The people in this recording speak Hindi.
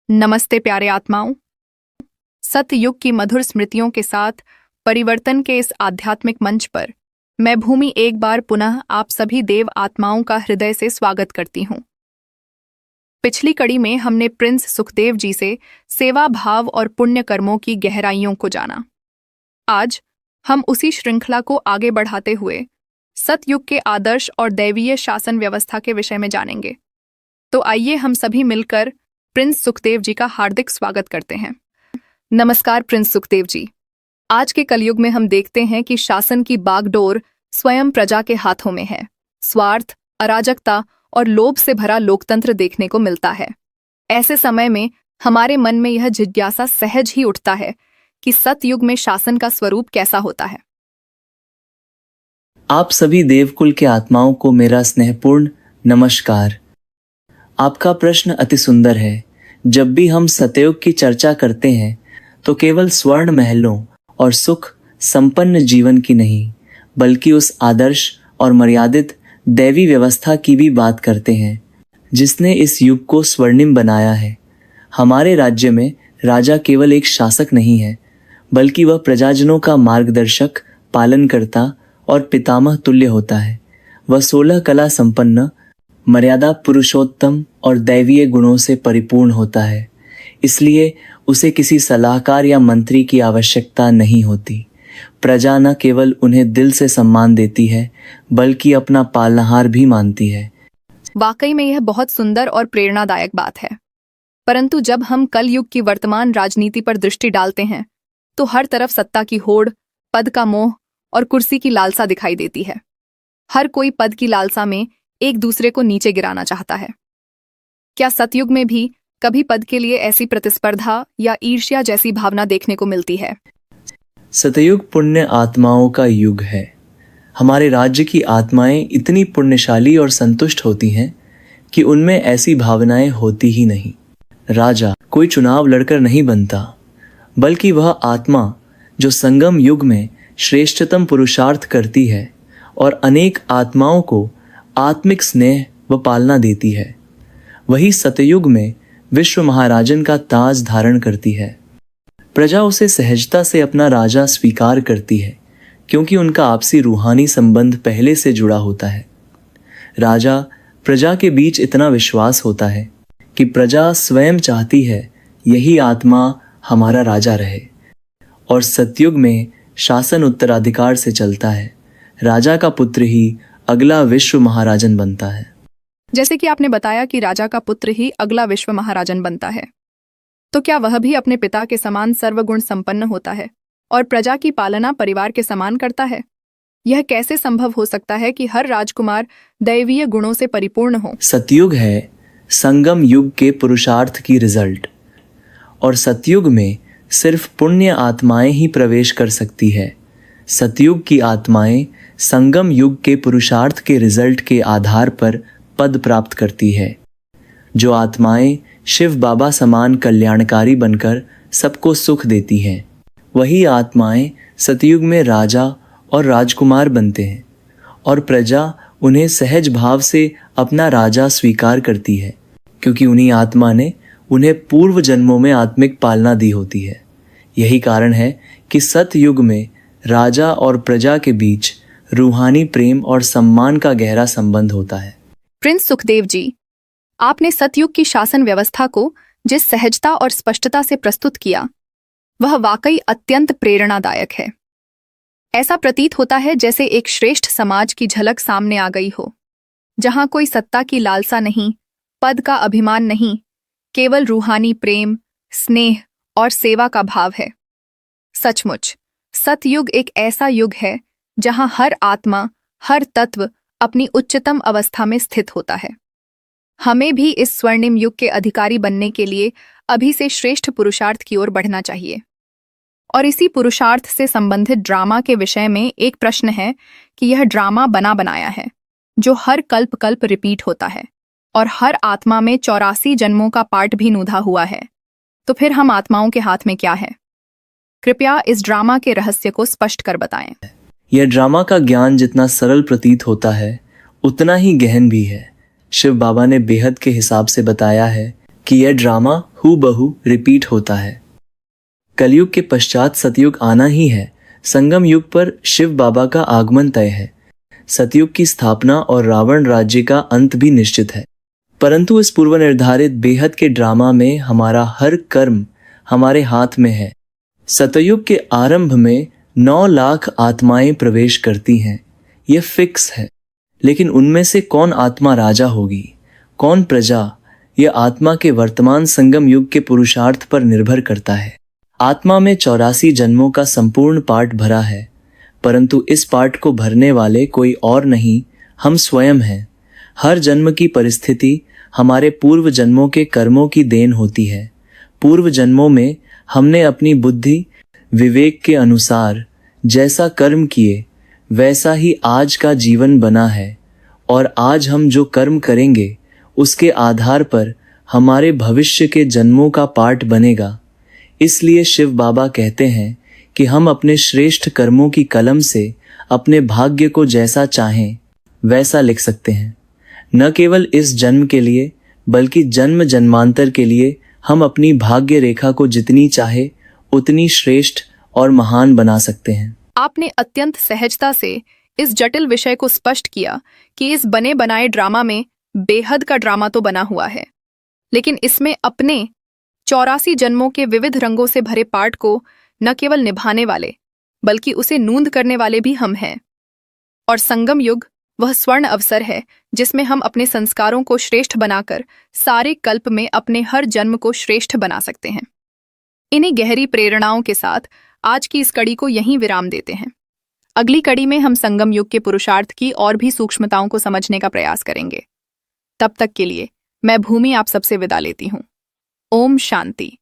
नमस्ते प्यारे आत्माओं। सतयुग की मधुर स्मृतियों के साथ परिवर्तन के इस आध्यात्मिक मंच पर मैं भूमि एक बार पुनः आप सभी देव आत्माओं का हृदय से स्वागत करती हूँ। पिछली कड़ी में हमने प्रिंस सुखदेव जी से सेवा भाव और पुण्य कर्मों की गहराइयों को जाना। आज हम उसी श्रृंखला को आगे बढ़ाते हुए सतयुग के आदर्श और दैवीय शासन व्यवस्था के विषय में जानेंगे। तो आइए हम सभी मिलकर प्रिंस सुखदेव जी का हार्दिक स्वागत करते हैं। नमस्कार प्रिंस सुखदेव जी। आज के कलयुग में हम देखते हैं कि शासन की बागडोर स्वयं प्रजा के हाथों में है। स्वार्थ, अराजकता और लोभ से भरा लोकतंत्र देखने को मिलता है। ऐसे समय में हमारे मन में यह जिज्ञासा सहज ही उठता है कि सतयुग में शासन का स्वरूप कैसा होता है। आप सभी देवकुल के आत्माओं को मेरा स्नेहपूर्ण नमस्कार। आपका प्रश्न अति सुंदर है। जब भी हम सतयुग की चर्चा करते हैं तो केवल स्वर्ण महलों और सुख संपन्न जीवन की नहीं, बल्कि उस आदर्श और मर्यादित दैवी व्यवस्था की भी बात करते हैं जिसने इस युग को स्वर्णिम बनाया है। हमारे राज्य में राजा केवल एक शासक नहीं है, बल्कि वह प्रजाजनों का मार्गदर्शक, पालनकर्ता और पितामह तुल्य होता है। वह 16 कला संपन्न, मर्यादा पुरुषोत्तम और दैवीय गुणों से परिपूर्ण होता है। इसलिए उसे किसी सलाहकार या मंत्री की आवश्यकता नहीं होती। प्रजा न केवल उन्हें दिल से सम्मान देती है, बल्कि अपना पालनहार भी मानती है। वाकई में यह बहुत सुंदर और प्रेरणादायक बात है। परंतु जब हम कल युग की वर्तमान राजनीति पर दृष्टि डालते हैं तो हर तरफ सत्ता की होड़, पद का मोह और कुर्सी की लालसा दिखाई देती है। हर कोई पद की लालसा में एक दूसरे को नीचे गिराना चाहता है। क्या सतयुग में भी कभी पद के लिए ऐसी प्रतिस्पर्धा या ईर्ष्या जैसी भावना देखने को मिलती है? सतयुग पुण्य आत्माओं का युग है। हमारे राज्य की आत्माएं इतनी पुण्यशाली और संतुष्ट होती हैं कि उनमें ऐसी भावनाएं होती ही नहीं। राजा कोई चुनाव लड़कर नहीं बनता, बल्कि वह आत्मा जो संगम युग में श्रेष्ठतम पुरुषार्थ करती है और अनेक आत्माओं को आत्मिक स्नेह व पालना देती है, वही सतयुग में विश्व महाराजन का ताज धारण करती है। प्रजा उसे सहजता से अपना राजा स्वीकार करती है, क्योंकि उनका आपसी रूहानी संबंध पहले से जुड़ा होता है। राजा प्रजा के बीच इतना विश्वास होता है कि प्रजा स्वयं चाहती है यही आत्मा हमारा राजा रहे। और सतयुग में शासन उत्तराधिकार से चलता है। राजा का पुत्र ही अगला विश्व महाराजन बनता है। जैसे कि आपने बताया कि राजा का पुत्र ही अगला विश्व महाराजन बनता है, तो क्या वह भी अपने पिता के समान सर्वगुण संपन्न होता है और प्रजा की पालना परिवार के समान करता है? यह कैसे संभव हो सकता है कि हर राजकुमार दैवीय गुणों से परिपूर्ण हो? सतयुग है संगम युग के पुरुषार्थ की रिजल्ट, और सतयुग में सिर्फ पुण्य आत्माएं ही प्रवेश कर सकती है। सतयुग की आत्माएं संगम युग के पुरुषार्थ के रिजल्ट के आधार पर पद प्राप्त करती है। जो आत्माएं शिव बाबा समान कल्याणकारी बनकर सबको सुख देती हैं, वही आत्माएं सतयुग में राजा और राजकुमार बनते हैं, और प्रजा उन्हें सहज भाव से अपना राजा स्वीकार करती है, क्योंकि उन्हीं आत्मा ने उन्हें पूर्व जन्मों में आत्मिक पालना दी होती है। यही कारण है कि सतयुग में राजा और प्रजा के बीच रूहानी प्रेम और सम्मान का गहरा संबंध होता है। प्रिंस सुखदेव जी, आपने सतयुग की शासन व्यवस्था को जिस सहजता और स्पष्टता से प्रस्तुत किया, वह वाकई अत्यंत प्रेरणादायक है। ऐसा प्रतीत होता है जैसे एक श्रेष्ठ समाज की झलक सामने आ गई हो, जहां कोई सत्ता की लालसा नहीं, पद का अभिमान नहीं, केवल रूहानी प्रेम, स्नेह और सेवा का भाव है। सचमुच सतयुग एक ऐसा युग है जहां हर आत्मा, हर तत्व अपनी उच्चतम अवस्था में स्थित होता है। हमें भी इस स्वर्णिम युग के अधिकारी बनने के लिए अभी से श्रेष्ठ पुरुषार्थ की ओर बढ़ना चाहिए। और इसी पुरुषार्थ से संबंधित ड्रामा के विषय में एक प्रश्न है कि यह ड्रामा बना बनाया है जो हर कल्प कल्प रिपीट होता है और हर आत्मा में 84 जन्मों का पार्ट भी नूधा हुआ है। तो फिर हम आत्माओं के हाथ में क्या है? कृपया इस ड्रामा के रहस्य को स्पष्ट कर बताएं। यह ड्रामा का ज्ञान जितना सरल प्रतीत होता है, उतना ही गहन भी है। शिव बाबा ने बेहद के हिसाब से बताया है कि यह ड्रामा हूबहू रिपीट होता है। कलयुग के पश्चात सतयुग आना ही है। संगम युग पर शिव बाबा का आगमन तय है। सतयुग की स्थापना और रावण राज्य का अंत भी निश्चित है। परंतु इस पूर्व निर्धारित बेहद के ड्रामा में हमारा हर कर्म हमारे हाथ में है। सतयुग के आरंभ में 9 लाख आत्माएं प्रवेश करती हैं। यह फिक्स है। लेकिन उनमें से कौन आत्मा राजा होगी, कौन प्रजा, यह आत्मा के वर्तमान संगम युग के पुरुषार्थ पर निर्भर करता है। आत्मा में 84 जन्मों का संपूर्ण पाठ भरा है, परंतु इस पाठ को भरने वाले कोई और नहीं, हम स्वयं हैं। हर जन्म की परिस्थिति हमारे पूर्व जन्मों के कर्मों की देन होती है। पूर्व जन्मों में हमने अपनी बुद्धि विवेक के अनुसार जैसा कर्म किए वैसा ही आज का जीवन बना है, और आज हम जो कर्म करेंगे उसके आधार पर हमारे भविष्य के जन्मों का पाठ बनेगा। इसलिए शिव बाबा कहते हैं कि हम अपने श्रेष्ठ कर्मों की कलम से अपने भाग्य को जैसा चाहें वैसा लिख सकते हैं। न केवल इस जन्म के लिए बल्कि जन्म जन्मांतर के लिए हम अपनी भाग्य रेखा को जितनी चाहे उतनी श्रेष्ठ और महान बना सकते हैं। आपने अत्यंत सहजता से इस जटिल विषय को स्पष्ट किया कि इस बने बनाए ड्रामा में बेहद का ड्रामा तो बना हुआ है, लेकिन इसमें अपने 84 जन्मों के विविध रंगों से भरे पाठ को न केवल निभाने वाले बल्कि उसे नूंद करने वाले भी हम हैं। और संगम युग वह स्वर्ण अवसर है जिसमें हम अपने संस्कारों को श्रेष्ठ बनाकर सारे कल्प में अपने हर जन्म को श्रेष्ठ बना सकते हैं। इन्हीं गहरी प्रेरणाओं के साथ आज की इस कड़ी को यहीं विराम देते हैं। अगली कड़ी में हम संगम युग के पुरुषार्थ की और भी सूक्ष्मताओं को समझने का प्रयास करेंगे। तब तक के लिए मैं भूमि आप सबसे विदा लेती हूँ। ओम शांति।